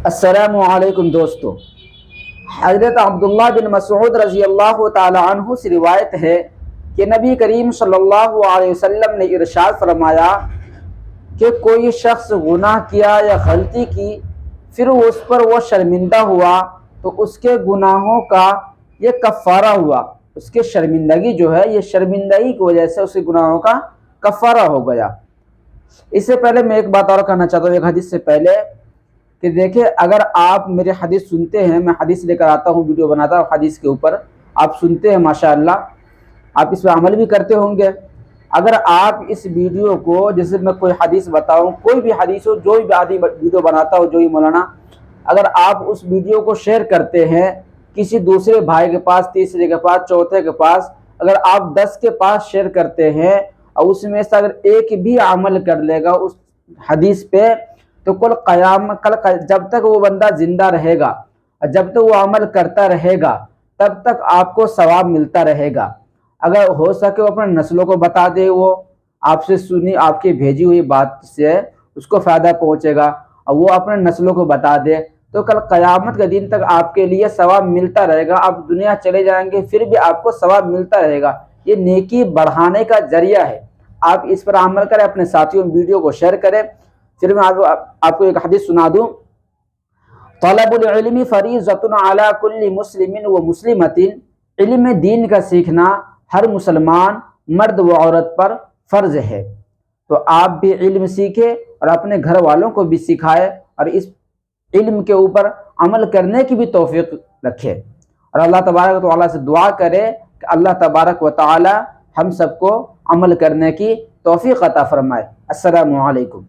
अस्सलामुअलैकुम दोस्तों। हज़रत अब्दुल्लाह बिन मसऊद रज़ी अल्लाह ताला अन्हु से रिवायत है कि नबी करीम सल्लल्लाहु अलैहि वसल्लम ने इरशाद फरमाया कि कोई शख्स गुनाह किया या गलती की, फिर उस पर वो शर्मिंदा हुआ तो उसके गुनाहों का ये कफ़ारा हुआ। उसके शर्मिंदगी जो है, ये शर्मिंदगी की वजह से उसके गुनाहों का कफ़ारा हो गया। इससे पहले मैं एक बात और कहना चाहता हूँ, एक हदीस से पहले, कि देखिए, अगर आप मेरे हदीस सुनते हैं, मैं हदीस लेकर आता हूँ, वीडियो बनाता हूँ हदीस के ऊपर, आप सुनते हैं माशाअल्लाह, आप इस पर अमल भी करते होंगे। अगर आप इस वीडियो को, जैसे मैं कोई हदीस बताऊँ, कोई भी हदीस हो, जो भी आदमी वीडियो बनाता हो, जो ही मौलाना, अगर आप उस वीडियो को शेयर करते हैं किसी दूसरे भाई के पास, तीसरे के पास, चौथे के पास, अगर आप 10 के पास शेयर करते हैं और उसमें से अगर एक भी अमल कर लेगा उस हदीस पे, तो कल जब तक वो बंदा जिंदा रहेगा, जब तक वो अमल करता रहेगा, तब तक आपको सवाब मिलता रहेगा। अगर हो सके वो अपने नस्लों को बता दे, वो आपसे सुनी, आपकी भेजी हुई बात से उसको फ़ायदा पहुंचेगा, और वो अपने नस्लों को बता दे, तो कल क़यामत के दिन तक आपके लिए सवाब मिलता रहेगा। आप दुनिया चले जाएंगे फिर भी आपको सवाब मिलता रहेगा। ये नेकी बढ़ाने का जरिया है। आप इस पर अमल करें, अपने साथियों में वीडियो को शेयर करें। फिर मैं आपको एक हदीस सुना दूं। तलबुल इल्मी फरीज़तुन अला कुल्ली मुस्लिमिन व मुस्लिमतिन, इल्म दीन का सीखना हर मुसलमान मर्द व औरत पर फ़र्ज है। तो आप भी इल्म सीखें और अपने घर वालों को भी सिखाए, और इस इल्म के ऊपर अमल करने की भी तौफीक रखे। और अल्लाह तबारक व तआला से दुआ करे कि अल्लाह तबारक व तआला हम सबको अमल करने की तौफीक अता फरमाए। अस्सलामु अलैकुम।